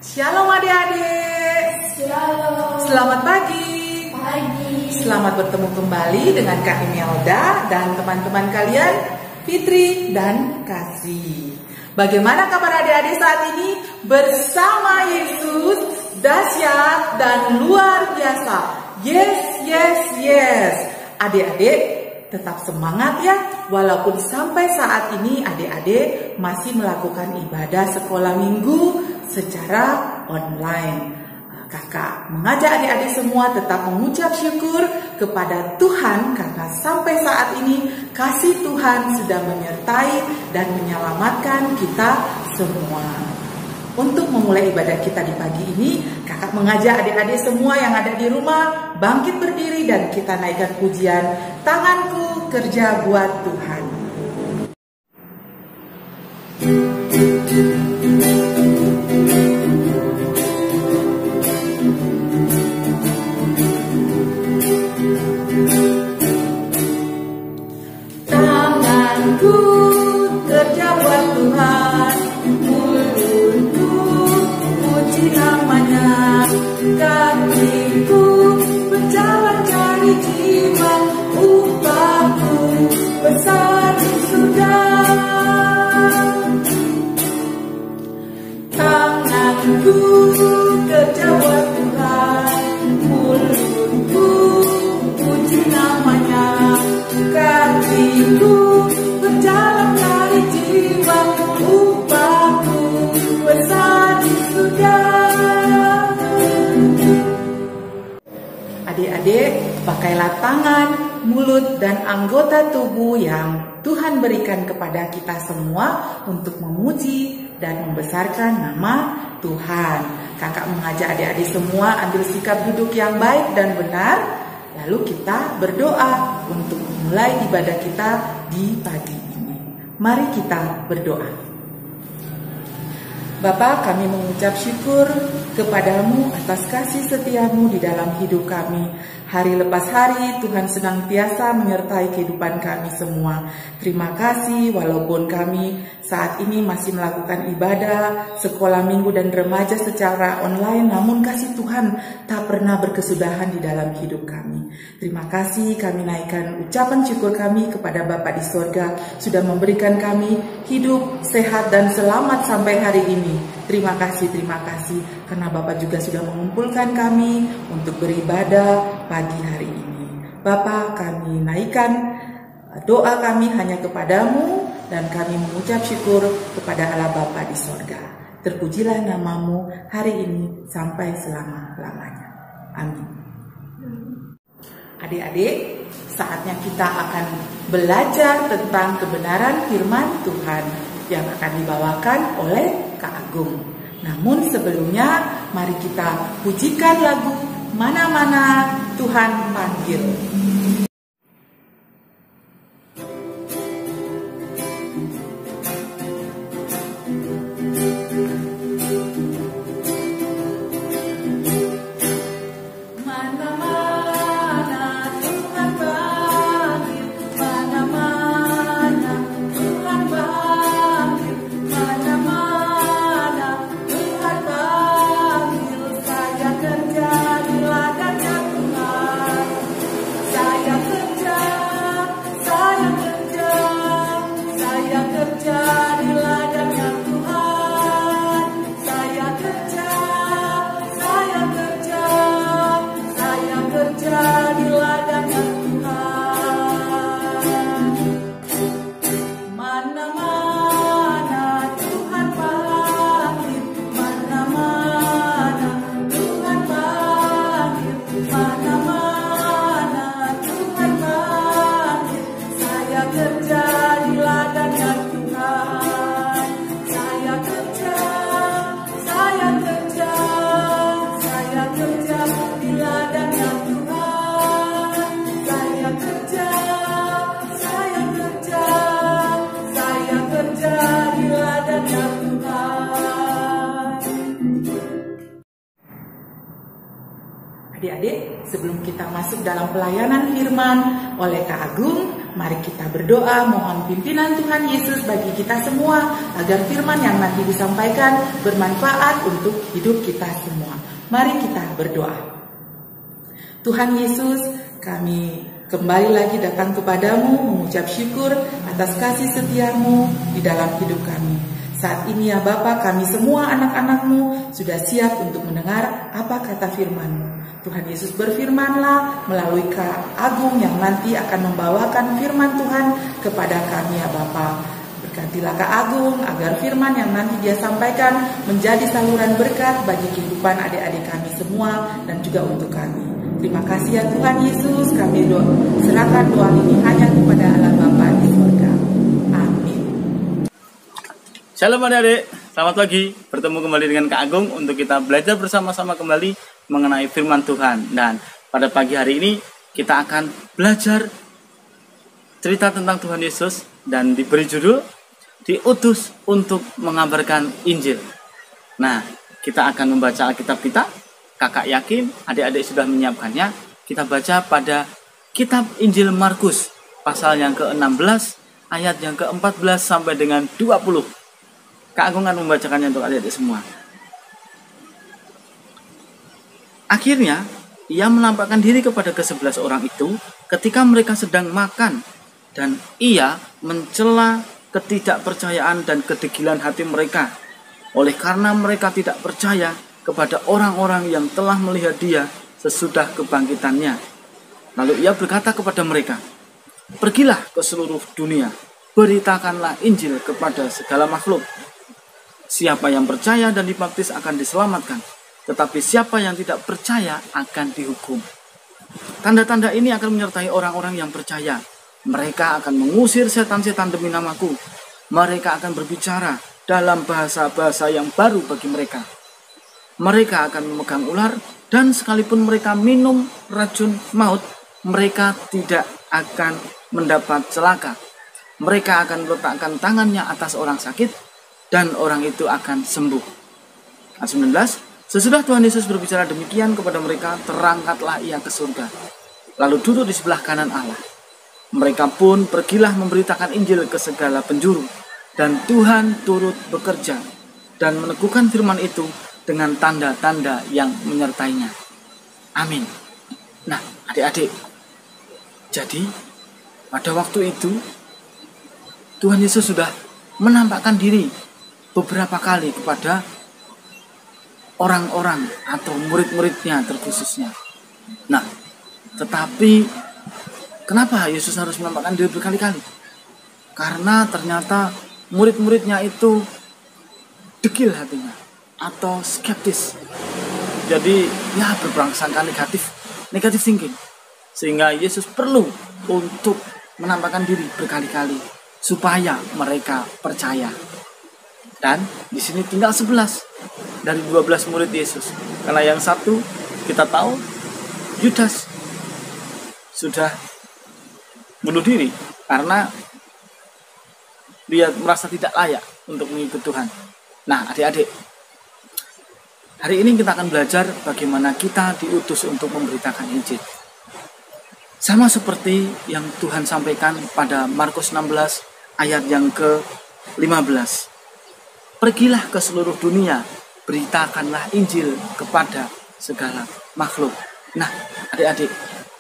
Shalom adik-adik. Shalom. Selamat pagi. Pagi. Selamat bertemu kembali dengan Kak Imelda dan teman-teman kalian, Fitri dan Kasih. Bagaimana kabar adik-adik saat ini? Bersama Yesus, dahsyat dan luar biasa. Yes, yes, yes. Adik-adik tetap semangat ya. Walaupun sampai saat ini adik-adik masih melakukan ibadah sekolah minggu secara online. Kakak mengajak adik-adik semua tetap mengucap syukur kepada Tuhan karena sampai saat ini kasih Tuhan sudah menyertai dan menyelamatkan kita semua. Untuk memulai ibadah kita di pagi ini, kakak mengajak adik-adik semua yang ada di rumah bangkit berdiri dan kita naikkan pujian Tanganku Kerja Buat Tuhan. Tanganku kerja buat Tuhan, mulutku puji namanya, kakiku berjalan cari jiwa, upahku besar di surga. Tanganku kerja buat Tuhan, mulutku puji namanya, kakiku berjalan cari jiwa, upahku besar di surga. Adik-adik, pakailah tangan, mulut, dan anggota tubuh yang Tuhan berikan kepada kita semua untuk memuji dan membesarkan nama Tuhan. Kakak mengajak adik-adik semua ambil sikap duduk yang baik dan benar. Lalu kita berdoa untuk memulai ibadah kita di pagi ini. Mari kita berdoa. Bapa, kami mengucap syukur kepadamu atas kasih setiamu di dalam hidup kami. Hari lepas hari Tuhan senantiasa menyertai kehidupan kami semua. Terima kasih walaupun kami saat ini masih melakukan ibadah, sekolah minggu dan remaja secara online, namun kasih Tuhan tak pernah berkesudahan di dalam hidup kami. Terima kasih, kami naikkan ucapan syukur kami kepada Bapa di sorga sudah memberikan kami hidup, sehat dan selamat sampai hari ini. Terima kasih karena Bapak juga sudah mengumpulkan kami untuk beribadah pagi hari ini. Bapak, kami naikkan doa kami hanya kepadamu dan kami mengucap syukur kepada Allah Bapa di sorga. Terpujilah namamu hari ini sampai selama-lamanya. Amin. Adik-adik, saatnya kita akan belajar tentang kebenaran firman Tuhan yang akan dibawakan oleh Kak Agung. Namun sebelumnya, mari kita pujikan lagu Mana-mana Tuhan Panggil. Adik-adik, sebelum kita masuk dalam pelayanan firman oleh Kak Agung, Mari kita berdoa mohon pimpinan Tuhan Yesus bagi kita semua agar firman yang nanti disampaikan bermanfaat untuk hidup kita semua. Mari kita berdoa. Tuhan Yesus, kami kembali lagi datang kepadamu mengucap syukur atas kasih setiamu di dalam hidup kami. Saat ini ya Bapa, kami semua anak-anak-Mu sudah siap untuk mendengar apa kata firman-Mu. Tuhan Yesus berfirmanlah melalui Kak Agung yang nanti akan membawakan firman Tuhan kepada kami ya Bapa. Berkatilah Kak Agung agar firman yang nanti dia sampaikan menjadi saluran berkat bagi kehidupan adik-adik kami semua dan juga untuk kami. Terima kasih ya Tuhan Yesus, kami serahkan doa ini hanya kepada Allah Bapa di surga. Amin. Shalom adik-adik, selamat pagi. Bertemu kembali dengan Kak Agung untuk kita belajar bersama-sama kembali mengenai firman Tuhan. Dan pada pagi hari ini kita akan belajar cerita tentang Tuhan Yesus dan diberi judul diutus untuk mengabarkan Injil. Nah, kita akan membaca Alkitab kita. Kakak yakin adik-adik sudah menyiapkannya. Kita baca pada kitab Injil Markus pasal yang ke-16 ayat yang ke-14 sampai dengan 20. Kak Agung akan membacakannya untuk adik-adik semua. Akhirnya, ia menampakkan diri kepada ke-11 orang itu ketika mereka sedang makan, dan ia mencela ketidakpercayaan dan kedegilan hati mereka, oleh karena mereka tidak percaya kepada orang-orang yang telah melihat dia sesudah kebangkitannya. Lalu ia berkata kepada mereka, "Pergilah ke seluruh dunia, beritakanlah Injil kepada segala makhluk. Siapa yang percaya dan dibaptis akan diselamatkan, tetapi siapa yang tidak percaya akan dihukum. Tanda-tanda ini akan menyertai orang-orang yang percaya. Mereka akan mengusir setan-setan demi namaku. Mereka akan berbicara dalam bahasa-bahasa yang baru bagi mereka. Mereka akan memegang ular, dan sekalipun mereka minum racun maut, mereka tidak akan mendapat celaka. Mereka akan meletakkan tangannya atas orang sakit, dan orang itu akan sembuh." Ayat 19, sesudah Tuhan Yesus berbicara demikian kepada mereka, terangkatlah ia ke surga, lalu duduk di sebelah kanan Allah. Mereka pun pergilah memberitakan Injil ke segala penjuru, dan Tuhan turut bekerja dan meneguhkan firman itu dengan tanda-tanda yang menyertainya. Amin. Nah, adik-adik, jadi pada waktu itu Tuhan Yesus sudah menampakkan diri beberapa kali kepada orang-orang atau murid-muridnya terkhususnya. Nah, tetapi kenapa Yesus harus menampakkan diri berkali-kali? Karena ternyata murid-muridnya itu degil hatinya atau skeptis. Jadi ya berprasangka negatif thinking. Sehingga Yesus perlu untuk menampakkan diri berkali-kali supaya mereka percaya. Dan di sini tinggal 11 dari 12 murid Yesus. Karena yang satu kita tahu Yudas sudah bunuh diri karena dia merasa tidak layak untuk mengikut Tuhan. Nah, adik-adik, hari ini kita akan belajar bagaimana kita diutus untuk memberitakan Injil. Sama seperti yang Tuhan sampaikan pada Markus 16 ayat yang ke-15. Pergilah ke seluruh dunia, beritakanlah Injil kepada segala makhluk. Nah, adik-adik,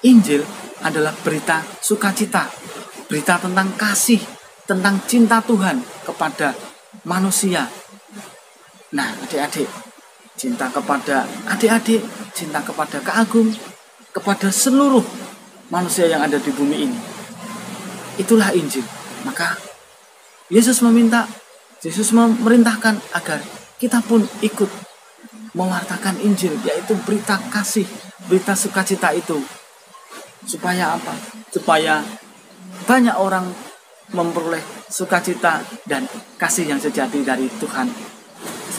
Injil adalah berita sukacita, berita tentang kasih, tentang cinta Tuhan kepada manusia. Nah, adik-adik, cinta kepada adik-adik, cinta kepada Kak Agung, kepada seluruh manusia yang ada di bumi ini. Itulah Injil. Maka Yesus memerintahkan agar kita pun ikut mewartakan Injil, yaitu berita kasih, berita sukacita itu. Supaya apa? Supaya banyak orang memperoleh sukacita dan kasih yang sejati dari Tuhan.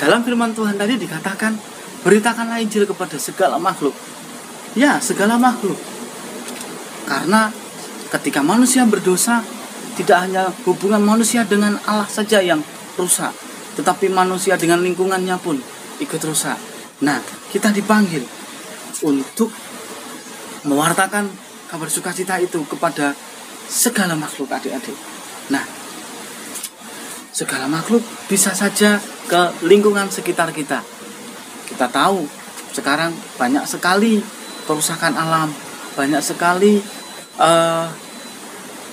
Dalam firman Tuhan tadi dikatakan, beritakanlah Injil kepada segala makhluk. Ya, segala makhluk. Karena ketika manusia berdosa, tidak hanya hubungan manusia dengan Allah saja yang rusak, tetapi manusia dengan lingkungannya pun ikut rusak. Nah, kita dipanggil untuk mewartakan kabar sukacita itu kepada segala makhluk adik-adik. Nah, segala makhluk bisa saja ke lingkungan sekitar kita. Kita tahu sekarang banyak sekali kerusakan alam, banyak sekali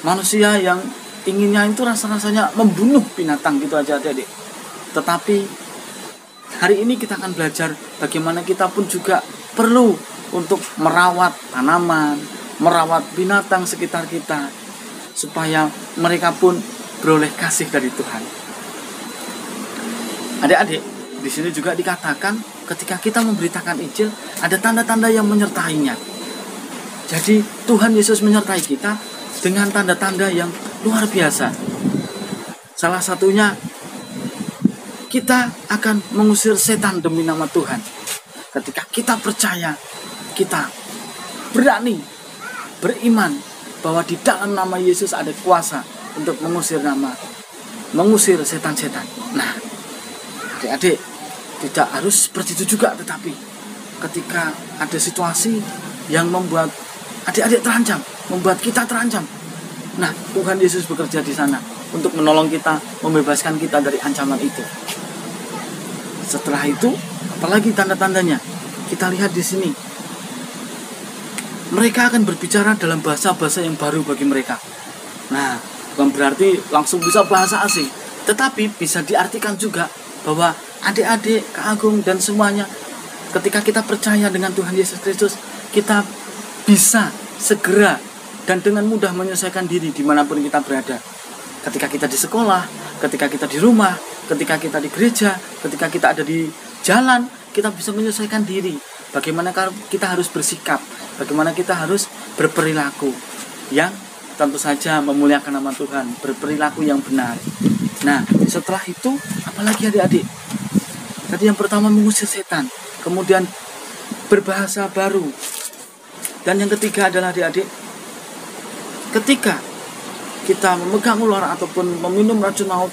manusia yang inginnya itu rasanya membunuh binatang gitu aja adik-adik. Tetapi hari ini kita akan belajar bagaimana kita pun juga perlu untuk merawat tanaman, merawat binatang sekitar kita, supaya mereka pun beroleh kasih dari Tuhan. Adik-adik, di sini juga dikatakan ketika kita memberitakan Injil, ada tanda-tanda yang menyertainya. Jadi Tuhan Yesus menyertai kita dengan tanda-tanda yang luar biasa. Salah satunya, kita akan mengusir setan demi nama Tuhan. Ketika kita percaya, kita berani, beriman bahwa di dalam nama Yesus ada kuasa untuk mengusir setan-setan. Nah, adik-adik, tidak harus seperti itu juga, tetapi ketika ada situasi yang membuat adik-adik terancam, membuat kita terancam, nah, Tuhan Yesus bekerja di sana untuk menolong kita, membebaskan kita dari ancaman itu. Setelah itu, apalagi tanda-tandanya? Kita lihat di sini. Mereka akan berbicara dalam bahasa-bahasa yang baru bagi mereka. Nah, bukan berarti langsung bisa bahasa asing, tetapi bisa diartikan juga bahwa adik-adik, Kak Agung, dan semuanya, ketika kita percaya dengan Tuhan Yesus Kristus, kita bisa segera dan dengan mudah menyelesaikan diri dimanapun kita berada. Ketika kita di sekolah, ketika kita di rumah, ketika kita di gereja, ketika kita ada di jalan, kita bisa menyelesaikan diri. Bagaimana kita harus bersikap, bagaimana kita harus berperilaku yang tentu saja memuliakan nama Tuhan, berperilaku yang benar. Nah, setelah itu, apalagi adik-adik? Tadi yang pertama mengusir setan, kemudian berbahasa baru. Dan yang ketiga adalah adik-adik, ketika kita memegang ular ataupun meminum racun maut,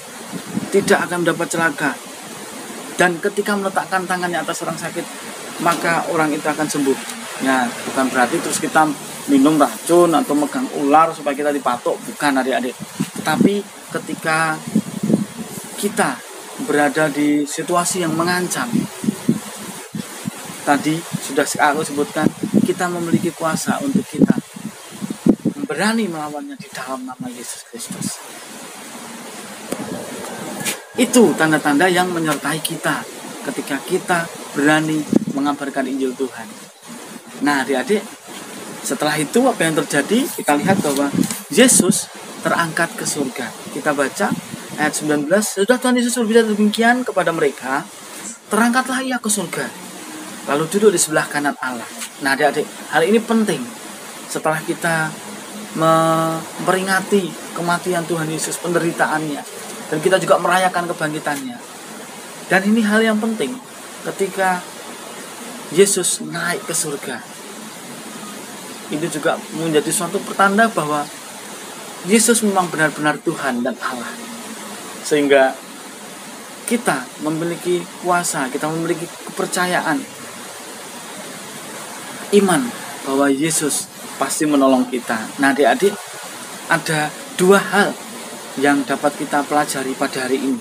tidak akan mendapat celaka. Dan ketika meletakkan tangannya atas orang sakit, maka orang itu akan sembuh. Ya, bukan berarti terus kita minum racun atau megang ular supaya kita dipatok, bukan adik-adik. Tetapi ketika kita berada di situasi yang mengancam, tadi sudah aku sebutkan, kita memiliki kuasa untuk kita berani melawannya di dalam nama Yesus Kristus. Itu tanda-tanda yang menyertai kita ketika kita berani mengabarkan Injil Tuhan. Nah, adik-adik, setelah itu apa yang terjadi? Kita lihat bahwa Yesus terangkat ke surga. Kita baca ayat 19, sudah Tuhan Yesus berbicara demikian kepada mereka, terangkatlah ia ke surga, lalu duduk di sebelah kanan Allah. Nah, adik-adik, hal ini penting. Setelah kita memperingati kematian Tuhan Yesus, penderitaannya, dan kita juga merayakan kebangkitannya. Dan ini hal yang penting ketika Yesus naik ke surga. Ini juga menjadi suatu pertanda bahwa Yesus memang benar-benar Tuhan dan Allah. Sehingga kita memiliki kuasa, kita memiliki kepercayaan, iman bahwa Yesus pasti menolong kita. Nah, adik-adik, ada dua hal yang dapat kita pelajari pada hari ini.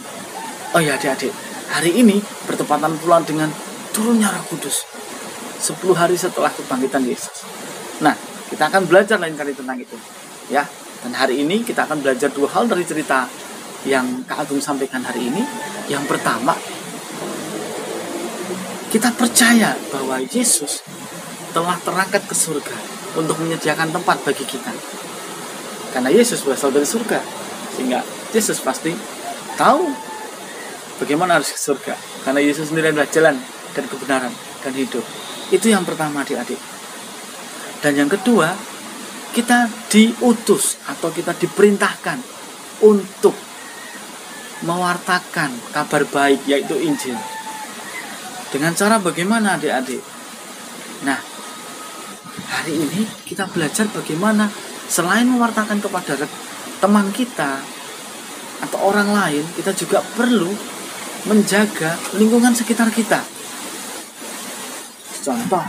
Oh ya adik-adik, hari ini bertepatan pula dengan turunnya Roh Kudus 10 hari setelah kebangkitan Yesus. Nah, kita akan belajar lain kali tentang itu, ya. Dan hari ini kita akan belajar dua hal dari cerita yang Kak Agung sampaikan hari ini. Yang pertama, kita percaya bahwa Yesus telah terangkat ke surga untuk menyediakan tempat bagi kita. Karena Yesus berasal dari surga, sehingga Yesus pasti tahu bagaimana harus ke surga. Karena Yesus sendiri adalah jalan dan kebenaran dan hidup. Itu yang pertama adik-adik. Dan yang kedua, kita diutus atau kita diperintahkan untuk mewartakan kabar baik, yaitu Injil. Dengan cara bagaimana adik-adik? Nah, hari ini kita belajar bagaimana selain mewartakan kepada teman kita atau orang lain, kita juga perlu menjaga lingkungan sekitar kita. Contoh,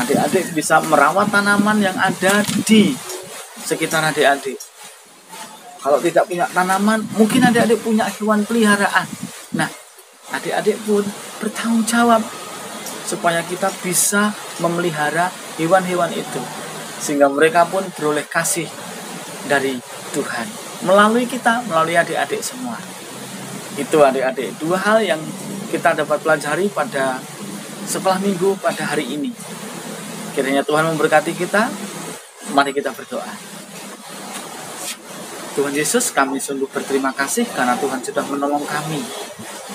adik-adik bisa merawat tanaman yang ada di sekitar adik-adik. Kalau tidak punya tanaman, mungkin adik-adik punya hewan peliharaan. Nah, adik-adik pun bertanggung jawab supaya kita bisa memelihara hewan-hewan itu, sehingga mereka pun beroleh kasih dari Tuhan melalui kita, melalui adik-adik semua. Itu adik-adik, dua hal yang kita dapat pelajari pada sekolah minggu pada hari ini. Kiranya Tuhan memberkati kita. Mari kita berdoa. Tuhan Yesus, kami sungguh berterima kasih karena Tuhan sudah menolong kami,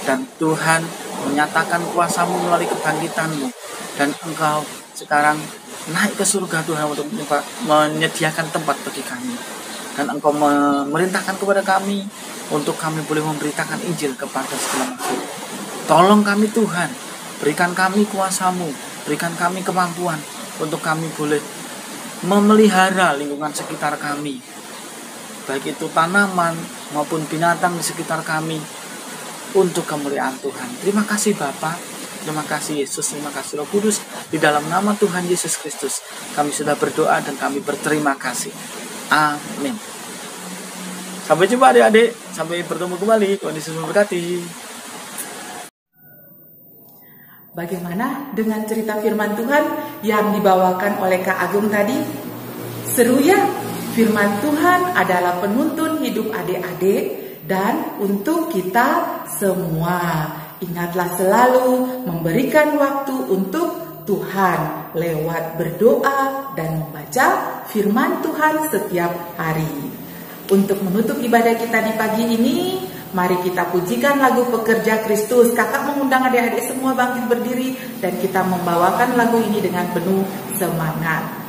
dan Tuhan menyatakan kuasa-Mu melalui kebangkitan-Mu, dan Engkau sekarang naik ke surga Tuhan untuk menyediakan tempat bagi kami, dan Engkau memerintahkan kepada kami untuk kami boleh memberitakan Injil kepada segala makhluk. Tolong kami Tuhan, berikan kami kuasa-Mu, berikan kami kemampuan untuk kami boleh memelihara lingkungan sekitar kami, baik itu tanaman maupun binatang di sekitar kami, untuk kemuliaan Tuhan. Terima kasih Bapa, terima kasih Yesus, terima kasih Roh Kudus. Di dalam nama Tuhan Yesus Kristus kami sudah berdoa dan kami berterima kasih. Amin. Sampai jumpa adik-adik, sampai bertemu kembali. Tuhan Yesus memberkati. Bagaimana dengan cerita firman Tuhan yang dibawakan oleh Kak Agung tadi? Seru ya? Firman Tuhan adalah penuntun hidup adik-adik dan untuk kita semua. Ingatlah selalu memberikan waktu untuk Tuhan lewat berdoa dan membaca firman Tuhan setiap hari. Untuk menutup ibadah kita di pagi ini, mari kita pujikan lagu Pekerja Kristus. Kakak mengundang adik-adik semua bangkit berdiri dan kita membawakan lagu ini dengan penuh semangat.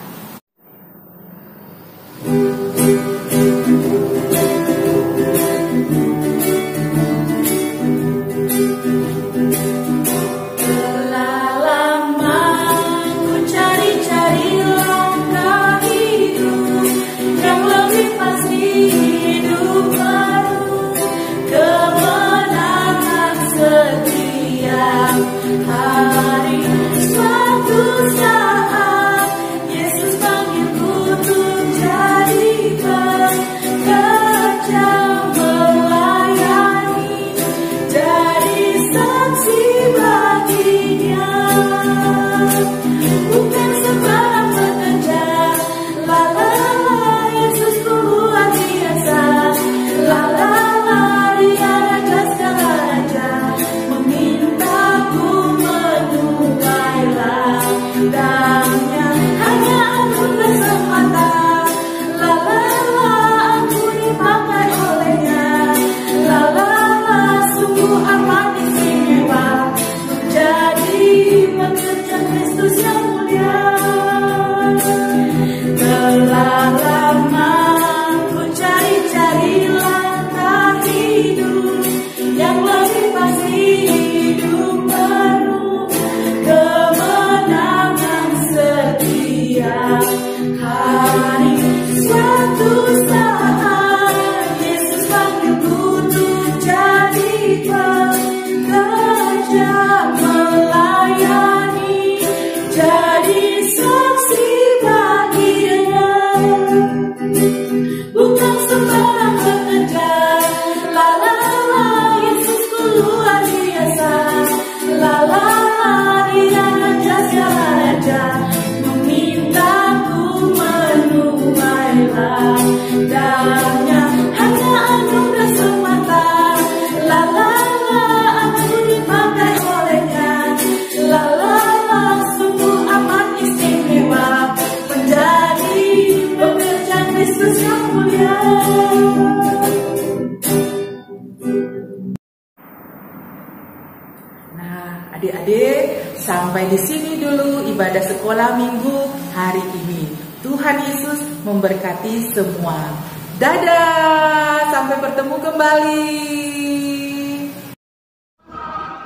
Adik-adik, sampai di sini dulu ibadah sekolah minggu hari ini. Tuhan Yesus memberkati semua. Dadah, sampai bertemu kembali.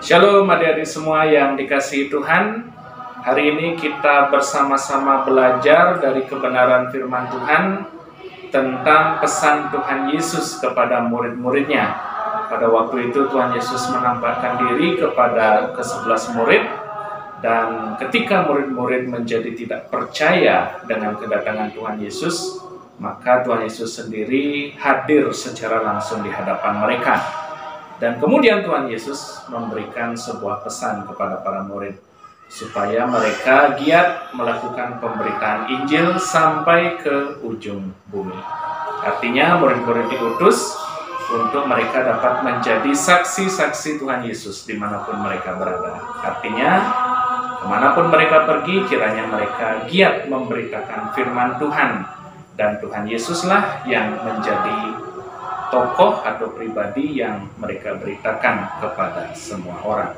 Shalom adik-adik semua yang dikasihi Tuhan. Hari ini kita bersama-sama belajar dari kebenaran firman Tuhan tentang pesan Tuhan Yesus kepada murid-muridnya. Pada waktu itu Tuhan Yesus menampakkan diri kepada ke-11 murid, dan ketika murid-murid menjadi tidak percaya dengan kedatangan Tuhan Yesus, maka Tuhan Yesus sendiri hadir secara langsung di hadapan mereka. Dan kemudian Tuhan Yesus memberikan sebuah pesan kepada para murid, supaya mereka giat melakukan pemberitaan Injil sampai ke ujung bumi. Artinya murid-murid diutus untuk mereka dapat menjadi saksi-saksi Tuhan Yesus dimanapun mereka berada. Artinya kemanapun mereka pergi, kiranya mereka giat memberitakan firman Tuhan. Dan Tuhan Yesuslah yang menjadi tokoh atau pribadi yang mereka beritakan kepada semua orang.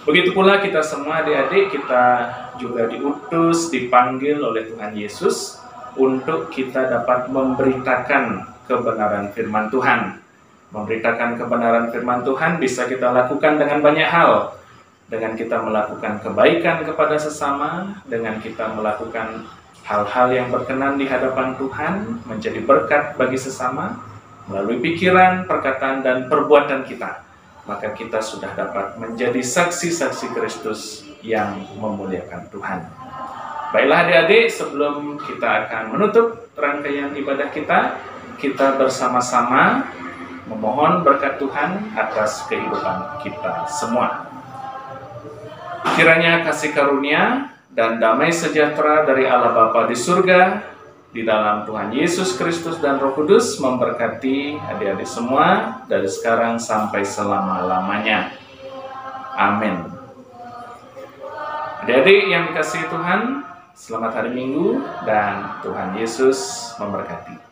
Begitu pula kita semua adik-adik, kita juga diutus, dipanggil oleh Tuhan Yesus untuk kita dapat memberitakan kebenaran firman Tuhan. Memberitakan kebenaran firman Tuhan bisa kita lakukan dengan banyak hal. Dengan kita melakukan kebaikan kepada sesama, dengan kita melakukan hal-hal yang berkenan di hadapan Tuhan, menjadi berkat bagi sesama, melalui pikiran, perkataan, dan perbuatan kita, maka kita sudah dapat menjadi saksi-saksi Kristus yang memuliakan Tuhan. Baiklah adik-adik, sebelum kita akan menutup rangkaian ibadah kita bersama-sama memohon berkat Tuhan atas kehidupan kita semua. Kiranya kasih karunia dan damai sejahtera dari Allah Bapa di surga, di dalam Tuhan Yesus Kristus dan Roh Kudus memberkati adik-adik semua dari sekarang sampai selama-lamanya. Amin. Adik-adik yang dikasihi Tuhan, selamat hari Minggu dan Tuhan Yesus memberkati.